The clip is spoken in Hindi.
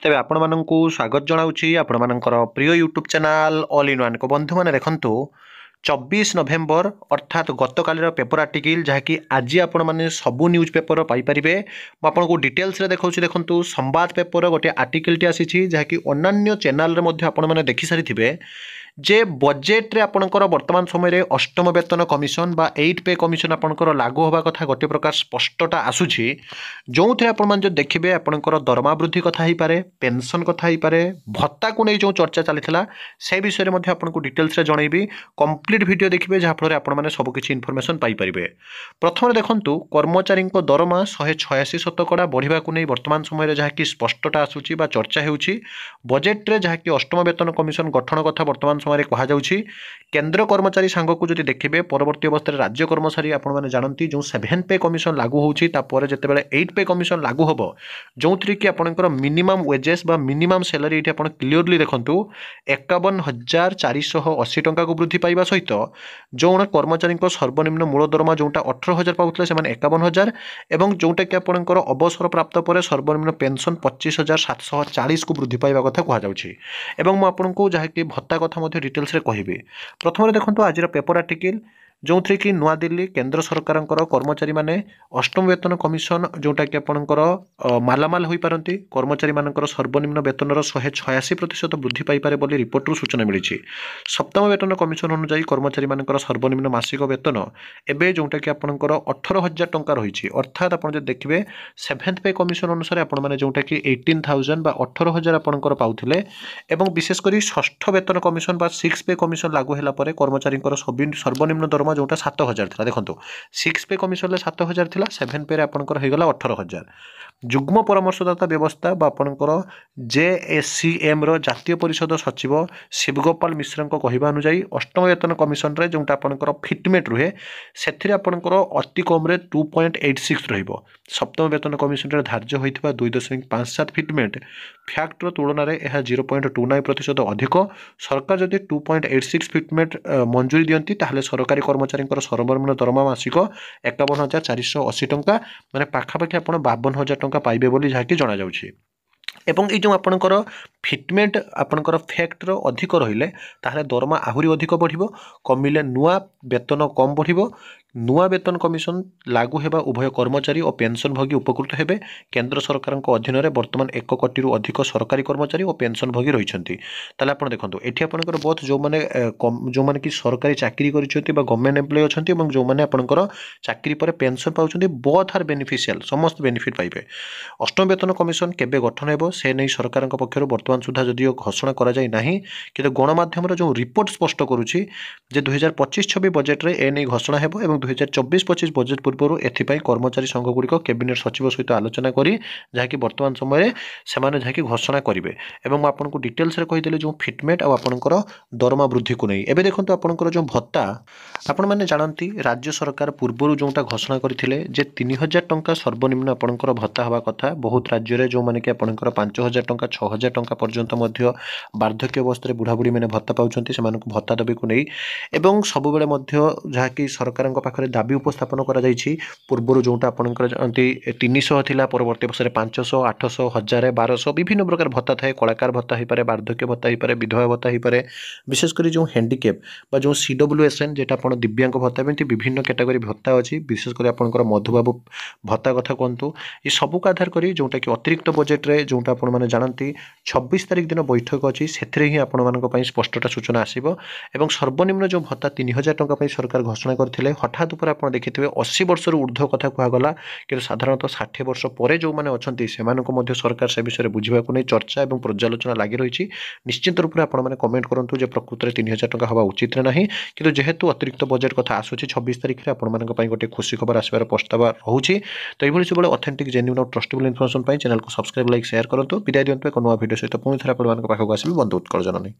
तेबे आपण माननकु स्वागत जनाऊँगी आपण मानकर प्रिय YouTube channel all in one को बंधु माने देखंतु 24 नवेम्बर अर्थात गतकालीर पेपर आर्टिकल जहाँकि आज आपण मैंने सबू न्यूज पेपर पाइपर आपको डिटेल्स रे देखा देखु संवाद पेपर गोटे आर्टिकल आसी जहाँकि अन्य चैनल मैंने देखी सारी जे बजेट रे आपणकर वर्तमान समय अष्टम वेतन कमिशन बा 8 पे कमिशन आपणकर लागू होगा कथा गोटे प्रकार स्पष्टता आसूची जो थे आपण जो देखिए आपणकर दरमा वृद्धि कथा ही पारे पेंशन कथा ही पारे भत्ता को नहीं जो चर्चा चली से विषय में आपको डिटेल्स रे जनइबी कंप्लीट वीडियो देखिए जहाँफल आप सबकि इनफर्मेशन पाइपर प्रथम देखु कर्मचारी दरमा 186 शतकड़ा बढ़ा नहीं वर्तमान समय जहाँकि स्पष्टता आसूची बा चर्चा हो बजेट रे जहाँकि अष्टम वेतन कमिशन गठन कथा वर्तमान समय कहुच्छी केन्द्र कर्मचारी सांग को जब देखिए परवर्ती अवस्था राज्य कर्मचारी आपने जानती जो 7 पे कमिशन लागू होती जिते 8 पे कमिशन लागू हम जो थी कि आपंकर मिनिमम वेजेस बा मिनिमम सैलरी ये क्लीयरली देखूँ 51,480 टंका को वृद्धि पाइबा सहित जो कर्मचारी सर्वनिम्न मूल दरमा जोटा 18,000 पाते से 51,000 एवं जोटा कि आपंकर अवसर प्राप्त पर सर्वनिम्न पेंशन 25,740 को वृद्धि पाइबा कथा कहूँ मुझे जहाँकि भत्ता कथा डिटेल्स कहि प्रथम देखो आज पेपर आर्टिकल जो थी कि नूआ दिल्ली केंद्र सरकार कर्मचारी माने अष्टम वेतन कमिशन जोटा कि आपंकर मालामाल हो पारती कर्मचारी मानकर सर्वनिम्न वेतन 186% वृद्धि पाइपे बोली रिपोर्ट सूचना मिली सप्तम वेतन कमिशन अनुसार कर्मचारी मानकर सर्वनिम्न मासिक वेतन एवं जोटा कि आपंकर 18,000 टंका रही अर्थात आप देखिए 7th पे कमिशन अनुसार आपने जोटा कि 18,000 बा 18,000 आपंकर पाउथिले एवं विशेषकर षष्ठ वेतन कमिशन बा 6 पे कमिशन लागू होला परे कर्मचारी सर्वनिम्न दरमा जोटा 7,000 था देखो 6 पे कमिशन 7,000 था 7 पे आपंकर होगा 18,000 जुग्म परामर्शदाता व्यवस्था आपंकर JSCM जातीय परिषद सचिव शिवगोपाल मिश्र कहवा अनुजाई अष्टम वेतन कमिशन रे जोटा आपंकर फिटमेट रुहे से आपंकर अति कम 2.86 रहिबो सप्तम वेतन कमिशन रे धार्य होइथिबा 2.57 फिटमेट फैक्टर तुलन में 0.29% अधिक सरकार जदि 2.86 फिटमेट मंजूरी दियंती ताहले सरकारी कर्मचारी सर्वनिम्न दरमा मासिक 51,480 टंका माने पाखापाखि आप 52,000 टंका पाइबे बोली जहाँकि जना जाउछि एवं ये जो आपणकर फिटमेट आपणकर फैक्टर अधिक रहिले ताहले दरमा आहुरी अधिक बढ़िबो कमिले नुआ वेतन कम बढ़िबो नुआ वेतन कमिशन लागू हेबा उभय कर्मचारी और पेंशन भोगी उपकृत हेबे केंद्र सरकार अधीन में वर्तमान 1 कोटी अधिक सरकारी कर्मचारी और पेंशन भोगी रही आप देखो ये आपंकर बहुत जो मैंने कि सरकारी चाकरी कर गवर्नमेंट एम्प्लॉय अच्छा जो मैंने आपंकर चाकरी पर पेंशन पाँच बहुत आर बेनिफिशियल समस्त बेनिफिट पाइबे अष्टम वेतन कमिशन केबे गठन हेबो से नहीं सरकार पक्षर वर्तमान सुधा जदिओ घोषणा कराई नहीं कि गणमाध्यम जो रिपोर्ट स्पष्ट करुच्ची 2025-26 बजेट रे एने घोषणा हेबो एवं 2024-25 बजेट पूर्व एथिपाई कर्मचारी संघ गुड़िक कैबिनेट सचिव सहित आलोचना करी जहाँकि वर्तमान समय से जहाँकि घोषणा करेंगे एवं आपको डिटेल्स रे कहीदेली जो फिटमेट और आपंकर दरमा वृद्धि को नहीं एवं देखो आपंकर जो भत्ता आपण मैंने जानती राज्य सरकार पूर्व जोटा घोषणा करते 3,000 टंका सर्वनिम्न आपंकर भत्ता हवा कथा बहुत राज्य में जो मैंने कि आपंकर 5,000 टंका 6,000 टंका पर्यंत वार्धक्य अवस्था बुढ़ा बुढ़ी मैंने भत्ता पाँच से भत्ता दाबी को नहीं एवं सबुबले जहाँकि सरकार पाखे दाबी उपस्थापन कर पूर्व जोटा आपंकर 300 थिला परवर्ती वर्ष 500 800 1000 1200 विभिन्न प्रकार भत्ता थाए कलाकार भत्ता हो पारे वार्धक्य भत्ता हो पारे विधवा भत्ता हो पारे विशेषकर जो हैंडिकेप बा जो CWSN जेटा आप दिव्यांग भत्ता एमती विभिन्न कैटेगरी भत्ता अच्छी विशेषकर आपंकर मधुबाबू भत्ता कथा कहतु ये सबू आधार कर जोटा कि अतिरिक्त बजेट रे जोटा आप जानती 26 तारिख दिन बैठक अच्छी से ही आपण स्पष्टता सूचना आसब एवं सर्वनिम्न जो भत्ता 3,000 टंका सरकार घोषणा करते हठात उपर आप देखिए 80 वर्ष ऊर्ध्व कथा कहगला कि साधारणतः 60 वर्ष पर जो मैंने अच्छा से सरकार से विषय बुझा नहीं चर्चा और पर्यालोचना लगी रही निश्चित रूप से आपने कमेंट करूँ प्रकृत में 3,000 टंका हवा उचित नहीं कि जेहेतु अतिरिक्त बजेट कथा आसूची 26 तारिख में आपंट गोटे खुशी खबर आसबार प्रस्ताव रोचे तो ये सब ऑथेंटिक जेन्युइन और ट्रस्टेबल इनफॉरमेशन चैनल को सब्सक्राइब लाइक शेयर करूँ विदाय दिंतु एक नुआ वीडियो सहित पुणी थे आपको आसबि बंधु उत्कल जननी।